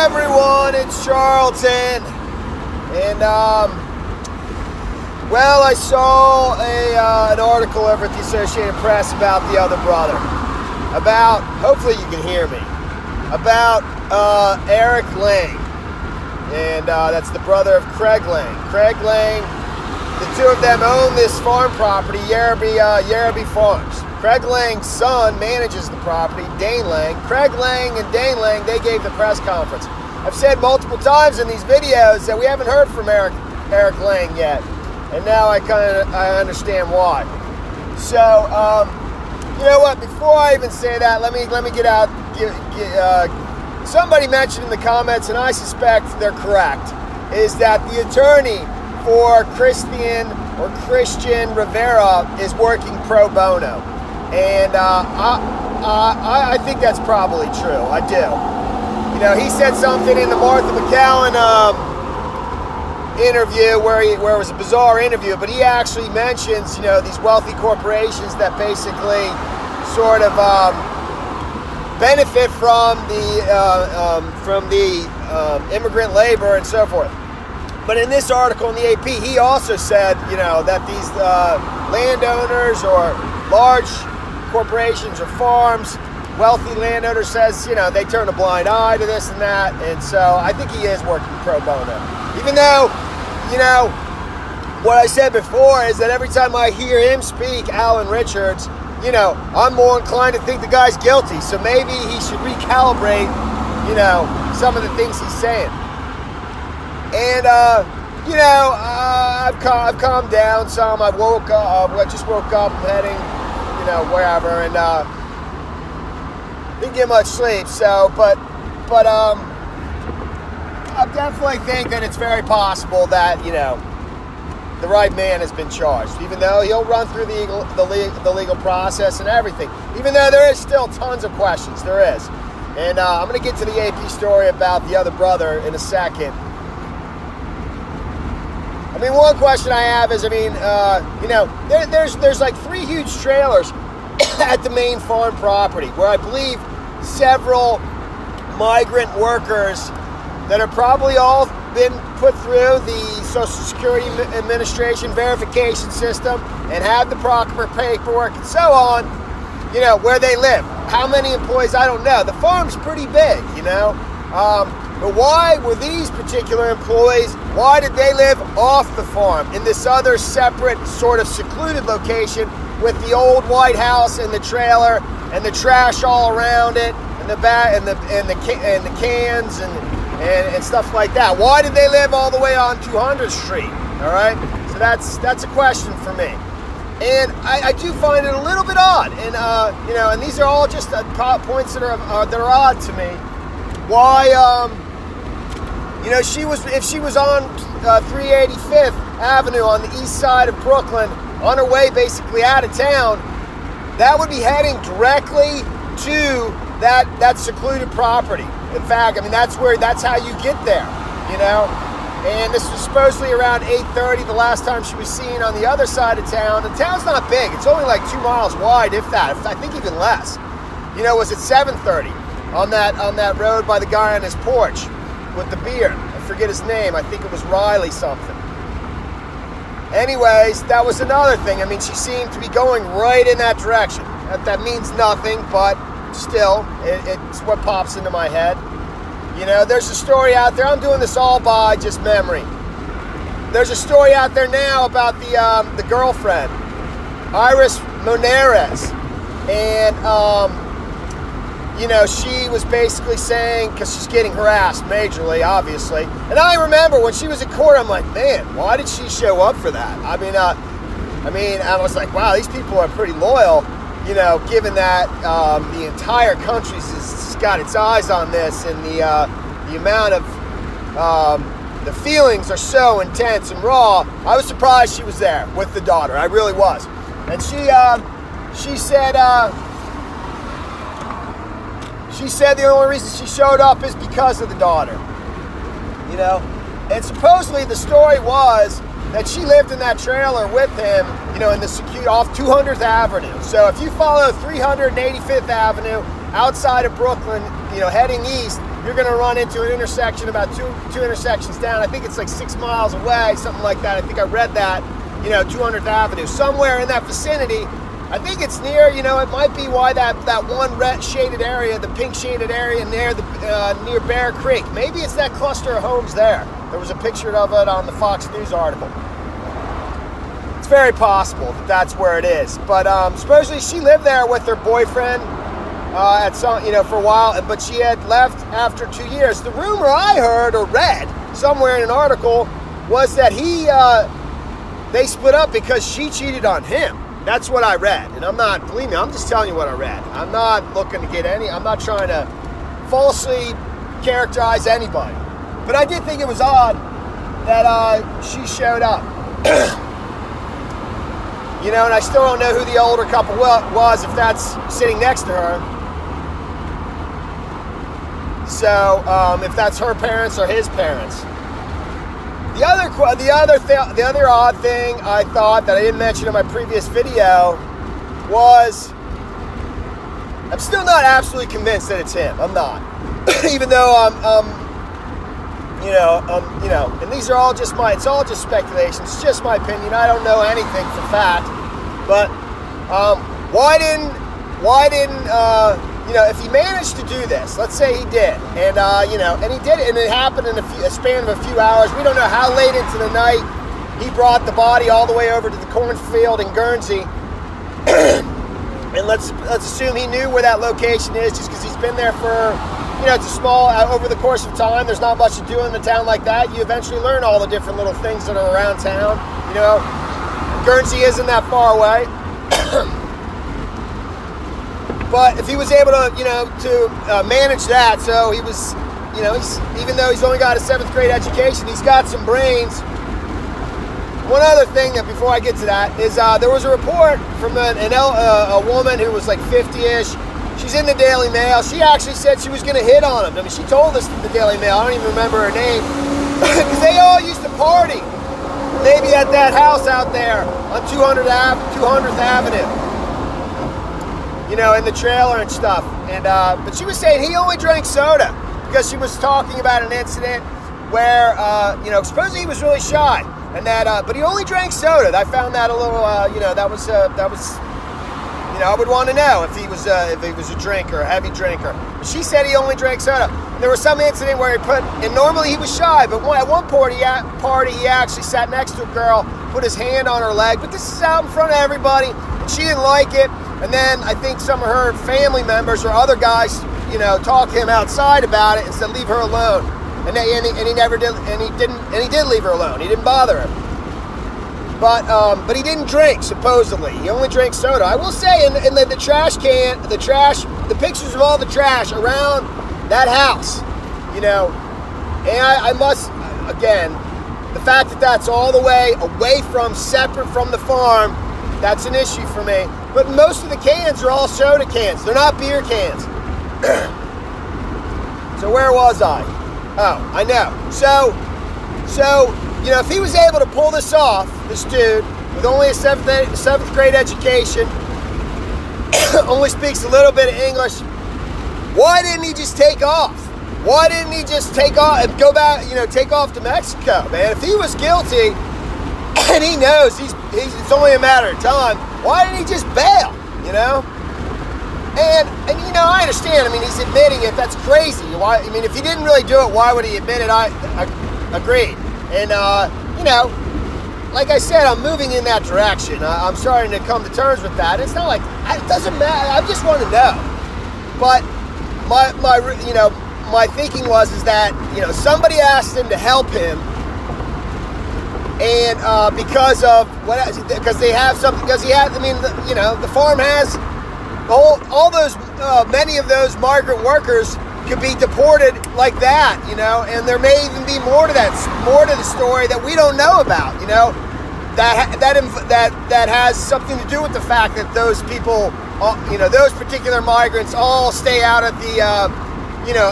everyone, it's Charlton. And, well, I saw an article over at the Associated Press about the other brother. About, hopefully you can hear me, about Eric Lang. And that's the brother of Craig Lang. Craig Lang, the two of them own this farm property, Yerby Farms. Craig Lang's son manages the property, Dane Lang. Craig Lang and Dane Lang, they gave the press conference. I've said multiple times in these videos that we haven't heard from Eric Lang yet. And now I understand why. So, you know what? Before I even say that, let me get out. Somebody mentioned in the comments, and I suspect they're correct, is that the attorney for Cristhian Rivera is working pro bono, and I think that's probably true. I do. You know, he said something in the Martha McCallum interview where it was a bizarre interview, but he actually mentions, you know, these wealthy corporations that basically sort of benefit from the immigrant labor and so forth. But in this article in the AP, he also said, you know, that these landowners or large corporations or farms, wealthy landowners, says, you know, they turn a blind eye to this and that. And so I think he is working pro bono. Even though, you know, what I said before is that every time I hear him speak, Alan Richards, you know, I'm more inclined to think the guy's guilty. So maybe he should recalibrate, you know, some of the things he's saying. And, you know, I've calmed down some. I just woke up, I'm heading, you know, wherever, and didn't get much sleep. So, but I definitely think that it's very possible that, you know, the right man has been charged, even though he'll run through the legal process and everything, even though there is still tons of questions. There is. And I'm going to get to the AP story about the other brother in a second. I mean, one question I have is, I mean, you know, there's like 3 huge trailers at the main farm property where I believe several migrant workers that are probably all been put through the Social Security Administration verification system and have the proper paperwork and so on, you know, where they live. How many employees, I don't know. The farm's pretty big, you know. But why were these particular employees, why did they live off the farm in this other separate sort of secluded location with the old White House and the trailer and the trash all around it and the cans and stuff like that? Why did they live all the way on 200th Street? All right, so that's a question for me, and I do find it a little bit odd, and you know, and these are all just points that are odd to me. Why, you know, if she was on 385th Avenue on the east side of Brooklyn on her way basically out of town, that would be heading directly to that secluded property. In fact, I mean, that's how you get there, you know. And this was supposedly around 8:30 the last time she was seen on the other side of town. The town's not big. It's only like 2 miles wide, if that. I think even less. You know, it was at 7:30 on that road by the guy on his porch with the beard. I forget his name. I think it was Riley something. Anyways, that was another thing. I mean, she seemed to be going right in that direction. That means nothing, but still, it's what pops into my head. You know, there's a story out there. I'm doing this all by just memory. There's a story out there now about the girlfriend, Iris Monares, and you know, she was basically saying, because she's getting harassed majorly, obviously. And I remember when she was in court, I'm like, man, why did she show up for that? I mean, I was like, wow, these people are pretty loyal. You know, given that the entire country's got its eyes on this, and the amount of the feelings are so intense and raw. I was surprised she was there with the daughter. I really was. And she said the only reason she showed up is because of the daughter. You know, and supposedly the story was that she lived in that trailer with him, you know, in the off 200th Avenue. So if you follow 385th Avenue outside of Brooklyn, you know, heading east, you're going to run into an intersection about two intersections down. I think it's like 6 miles away, something like that. I think I read that, 200th Avenue, somewhere in that vicinity. I think it's near, it might be why that one red shaded area, the pink shaded area near near Bear Creek. Maybe it's that cluster of homes there. There was a picture of it on the Fox News article. It's very possible that that's where it is. But supposedly she lived there with her boyfriend for a while, but she had left after 2 years. The rumor I heard or read somewhere in an article was that they split up because she cheated on him. That's what I read. And believe me, I'm just telling you what I read. I'm not looking to I'm not trying to falsely characterize anybody. But I did think it was odd that she showed up. And I still don't know who the older couple was, if that's sitting next to her. So, if that's her parents or his parents. The other odd thing I thought that I didn't mention in my previous video was, I'm still not absolutely convinced that it's him. I'm not, even though and these are all it's all just speculation. It's just my opinion. I don't know anything for fact. But why didn't if he managed to do this, let's say he did, and and he did it, and it happened in a span of a few hours. We don't know how late into the night he brought the body all the way over to the cornfield in Guernsey. And let's assume he knew where that location is, just because he's been there for, it's a small, over the course of time, there's not much to do in a town like that. You eventually learn all the different little things that are around town. Guernsey isn't that far away. But if he was able to manage that, so he was, even though he's only got a 7th grade education, he's got some brains. One other thing that before I get to that is there was a report from a woman who was like 50-ish. She's in the Daily Mail. She actually said she was going to hit on him. I mean, she told us in the Daily Mail. I don't even remember her name. Because they all used to party. Maybe at that house out there on 200th Avenue. In the trailer and stuff. And but she was saying he only drank soda because she was talking about an incident where, supposedly he was really shy. And that, but he only drank soda. I found that a little, that was, I would want to know if he was a drinker, a heavy drinker. But she said he only drank soda. And there was some incident where and normally he was shy, but at one party he actually sat next to a girl, put his hand on her leg, but this is out in front of everybody, and she didn't like it. And then I think some of her family members or other guys, talked to him outside about it and said, leave her alone. And he never did, and he did leave her alone. He didn't bother her. But he didn't drink, supposedly. He only drank soda. I will say, in the trash can, the pictures of all the trash around that house, and I must, again, the fact that that's all the way away from, separate from the farm, that's an issue for me. But most of the cans are all soda cans. They're not beer cans. So where was I? Oh, I know. So, if he was able to pull this off, this dude, with only a 7th grade education, only speaks a little bit of English, why didn't he just take off? Why didn't he just take off and go back, take off to Mexico, man? If he was guilty, and he knows it's only a matter of time, why didn't he just bail, And I understand. I mean, he's admitting it. That's crazy. Why? I mean, if he didn't really do it, why would he admit it? I agreed. And like I said, I'm moving in that direction. I'm starting to come to terms with that. It's not like it doesn't matter. I just want to know. But my thinking is that somebody asked him to help him, and because they have something. Because he had. I mean, the farm has. All those, many of those migrant workers could be deported like that, and there may even be more to the story that we don't know about, that has something to do with the fact that those people, those particular migrants all stay out at the,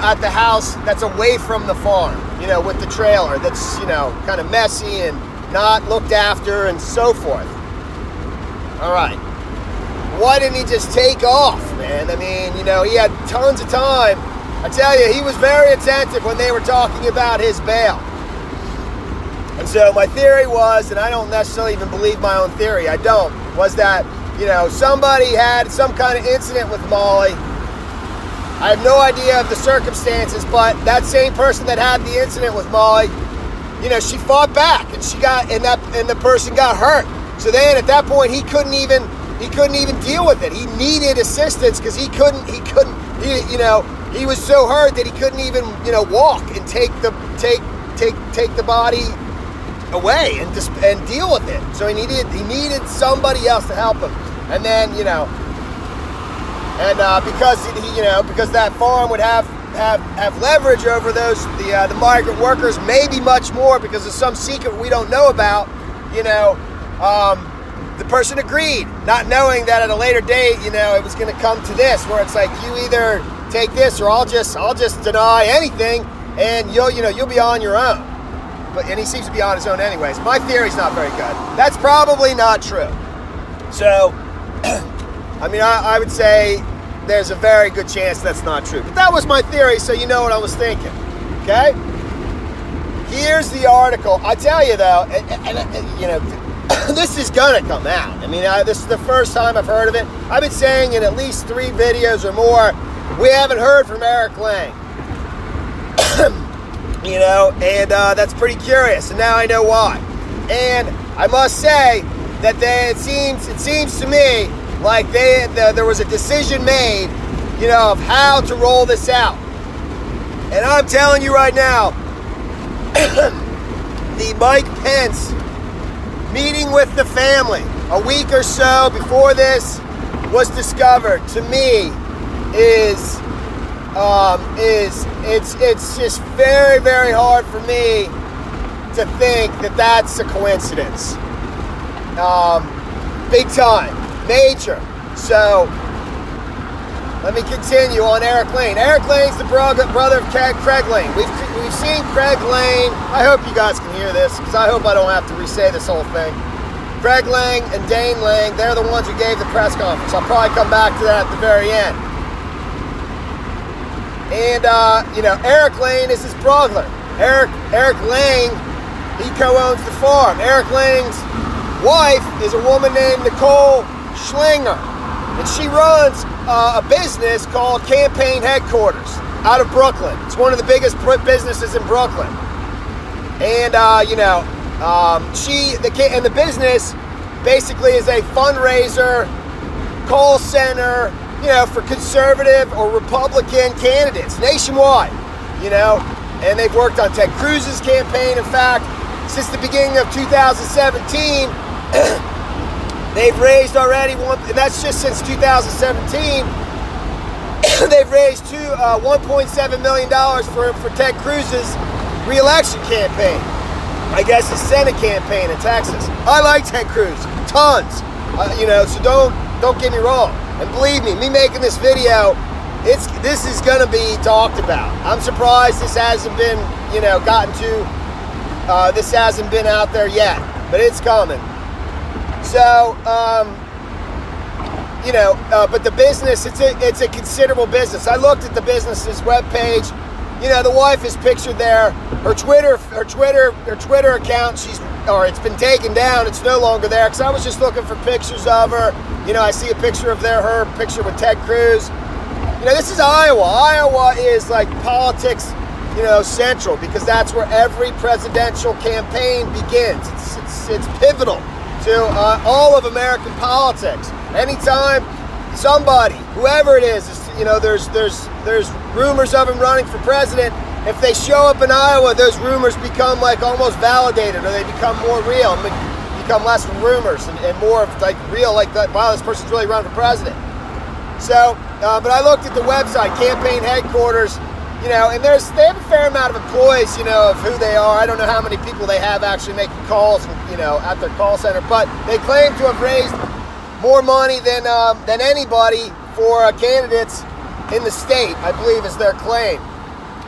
at the house that's away from the farm, with the trailer that's, kind of messy and not looked after and so forth. All right. Why didn't he just take off, man? I mean, he had tons of time I tell you, he was very attentive when they were talking about his bail. And so my theory was, and I don't necessarily even believe my own theory, I don't, was that, you know, somebody had some kind of incident with Mollie. I have no idea of the circumstances, but that same person that had the incident with Mollie, you know, she fought back, and she got, and the person got hurt. So then at that point, he couldn't even deal with it. He needed assistance because he was so hurt that he couldn't even, you know, walk and take the body away and deal with it. So he needed somebody else to help him. And then, you know, and because that farm would have leverage over the migrant workers, maybe much more because of some secret we don't know about, you know, the person agreed, not knowing that at a later date, you know, it was going to come to this, where it's like, you either take this or I'll just deny anything, and you'll be on your own. And he seems to be on his own anyways. My theory's not very good. That's probably not true. So, I mean, I would say there's a very good chance that's not true. But that was my theory, so you know what I was thinking. Okay? Here's the article. I tell you though, and you know, this is gonna come out. I mean, this is the first time I've heard of it. I've been saying in at least 3 videos or more, we haven't heard from Eric Lang. You know, and that's pretty curious, and now I know why. And I must say that it seems to me like there was a decision made, you know, of how to roll this out. And I'm telling you right now, the Mike Pence meeting with the family a week or so before this was discovered, to me, it's just very, very hard for me to think that that's a coincidence. Big time, major. So let me continue on Eric Lane. Eric Lane's the brother of Craig Lane. We've seen Craig Lane. I hope you guys can hear this, because I hope I don't have to re-say this whole thing. Craig Lang and Dane Lang, they're the ones who gave the press conference. I'll probably come back to that at the very end. And, you know, Eric Lane is his brother. Eric Lang, he co-owns the farm. Eric Lang's wife is a woman named Nicole Schlinger, and she runs a business called Campaign Headquarters out of Brooklyn. It's one of the biggest businesses in Brooklyn. And, you know, the business basically is a fundraiser, call center, you know, for conservative or Republican candidates nationwide, you know, and they've worked on Ted Cruz's campaign. In fact, since the beginning of 2017, they've raised already and that's just since 2017, they've raised $1.7 million for Ted Cruz's re-election campaign. I guess his Senate campaign in Texas. I like Ted Cruz, tons, you know, so don't get me wrong. And believe me making this video, this is gonna be talked about. I'm surprised this hasn't been, you know, this hasn't been out there yet, but it's coming. So, you know, but the business, it's a considerable business. I looked at the business's webpage. You know, the wife is pictured there. Her Twitter account, it's been taken down. It's no longer there, because I was just looking for pictures of her. You know, I see a picture of her picture with Ted Cruz. You know, this is Iowa. Iowa is like politics, you know, central, because that's where every presidential campaign begins. It's pivotal to all of American politics. Anytime somebody, whoever it is, you know, there's rumors of him running for president. If they show up in Iowa, those rumors become like almost validated, or they become more real, and become less rumors and more of like real, like that, wow, this person's really running for president. So, but I looked at the website, Campaign Headquarters, you know, and they have a fair amount of employees, you know, of who they are. I don't know how many people they have actually making calls, you know, at their call center, but they claim to have raised more money than anybody for candidates in the state, I believe, is their claim.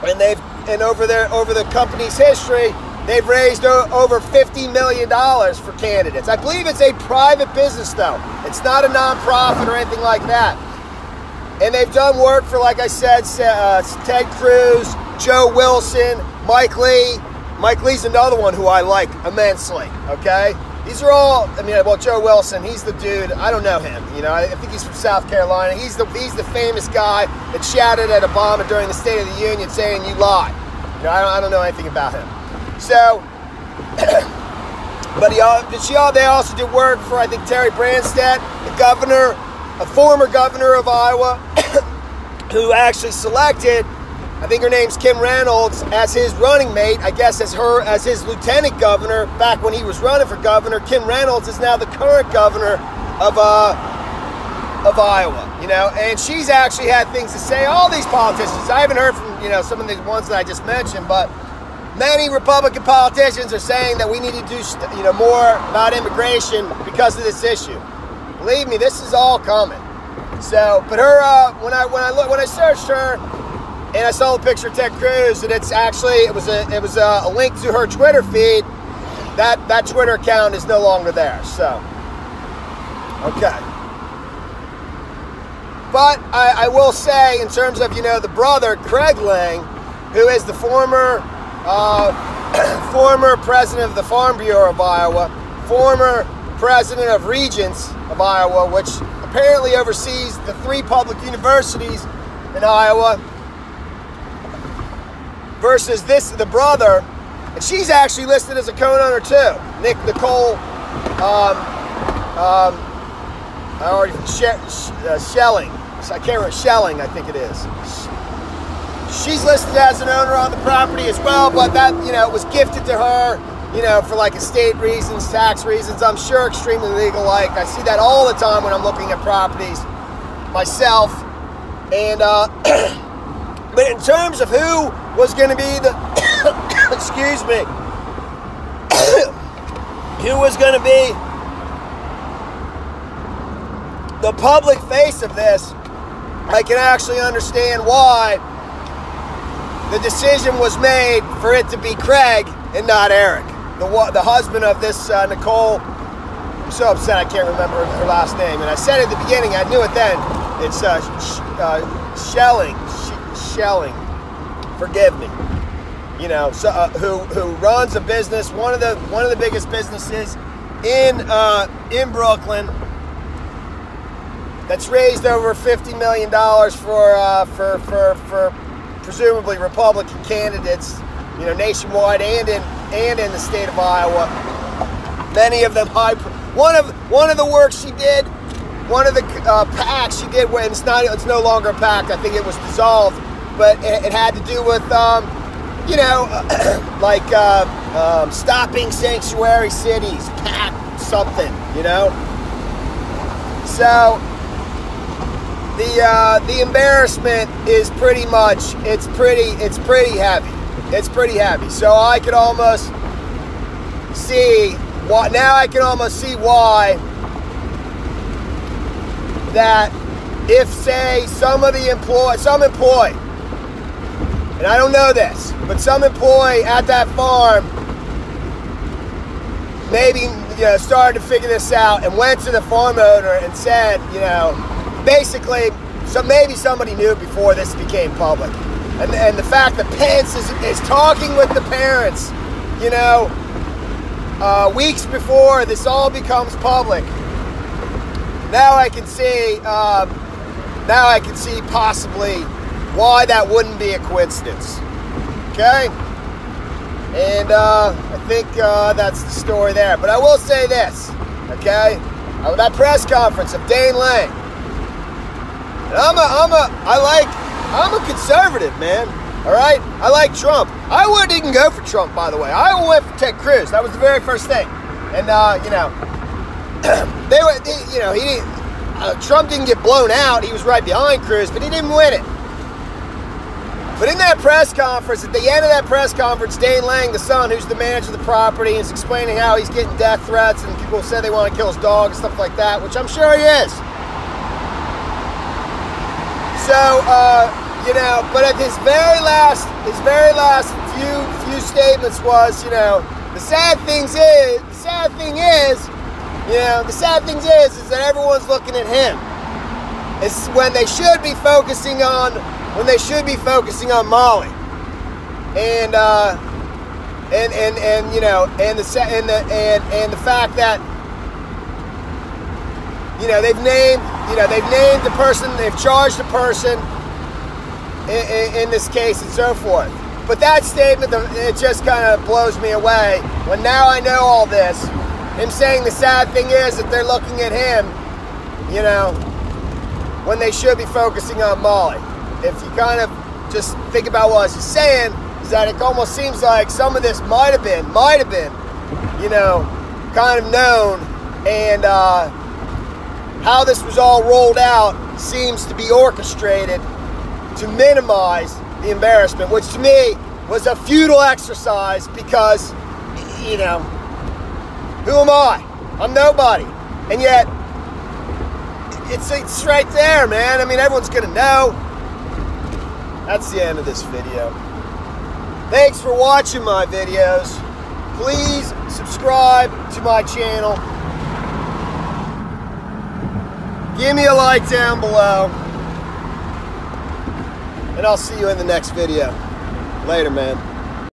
And over the company's history, they've raised over $50 million for candidates. I believe it's a private business, though. It's not a nonprofit or anything like that. And they've done work for, like I said, Ted Cruz, Joe Wilson, Mike Lee. Mike Lee's another one who I like immensely, okay? These are all, I mean, well, Joe Wilson, he's the dude. I don't know him, you know. I think he's from South Carolina. He's the famous guy that shouted at Obama during the State of the Union saying, "You lie." You know, I don't know anything about him. So, but they also did work for, I think, Terry Branstad, the governor, a former governor of Iowa, who actually selected, I think her name's Kim Reynolds, as his running mate, I guess as his lieutenant governor back when he was running for governor. Kim Reynolds is now the current governor of Iowa, you know, and she's actually had things to say. All these politicians, I haven't heard from, you know, some of the ones that I just mentioned, but many Republican politicians are saying that we need to do, you know, more about immigration because of this issue. Believe me, this is all coming. So, but her, when I searched her, and I saw the picture of Ted Cruz, and it was a link to her Twitter feed. That Twitter account is no longer there. So, okay. But I will say, in terms of, you know, the brother Craig Lang, who is the former president of the Farm Bureau of Iowa, former president of Regents of Iowa, which apparently oversees the 3 public universities in Iowa, versus the brother, and she's actually listed as a co-owner too. Nicole, Schelling. I can't remember, Schelling, I think it is. She's listed as an owner on the property as well, but that, you know, was gifted to her, you know, for like estate reasons, tax reasons. I'm sure extremely legal. Like, I see that all the time when I'm looking at properties myself, and but in terms of who was going to be the, excuse me, who was going to be the public face of this, I can actually understand why the decision was made for it to be Craig and not Eric, the husband of this Nicole. I'm so upset I can't remember her last name, and I said it at the beginning, I knew it then. It's Schelling. Forgive me. You know, so who runs a business, one of the biggest businesses in Brooklyn, that's raised over $50 million for presumably Republican candidates, you know, nationwide and in the state of Iowa. Many of them one of the works she did, one of the PACs she did, when it's no longer a PAC, I think it was dissolved, but it had to do with you know, like stopping sanctuary cities, PAC something, you know. So the embarrassment is pretty much, it's pretty heavy. It's pretty heavy. So I could almost see why, now I can almost see why that if, say, some employee, and I don't know this, but some employee at that farm maybe, you know, started to figure this out and went to the farm owner and said, you know, basically, so maybe somebody knew before this became public. And the fact that Pence is talking with the parents, you know, weeks before this all becomes public. Now I can see possibly why that wouldn't be a coincidence. Okay? And I think that's the story there. But I will say this, okay? That press conference of Dane Lang. And I'm a conservative, man. All right? I like Trump. I wouldn't even go for Trump, by the way. I went for Ted Cruz. That was the very first thing. And you know, he didn't. Trump didn't get blown out. He was right behind Cruz, but he didn't win it. But in that press conference, at the end of that press conference, Dane Lang, the son, who's the manager of the property, is explaining how he's getting death threats and people say they want to kill his dog and stuff like that, which I'm sure he is. So, you know, but at his very last few statements was, you know, the sad thing is that everyone's looking at him. is when they should be focusing on Mollie, and you know, and the fact that, you know, they've named the person, they've charged the person in this case and so forth. But that statement, it just kind of blows me away when now I know all this. Him saying the sad thing is that they're looking at him, you know, when they should be focusing on Mollie. If you kind of just think about what I was just saying, is that it almost seems like some of this might have been, you know, kind of known, and how this was all rolled out seems to be orchestrated to minimize the embarrassment, which to me was a futile exercise because, you know, who am I? I'm nobody. And yet, it's right there, man. I mean, everyone's gonna know. That's the end of this video. Thanks for watching my videos. Please subscribe to my channel. Give me a like down below. And I'll see you in the next video. Later, man.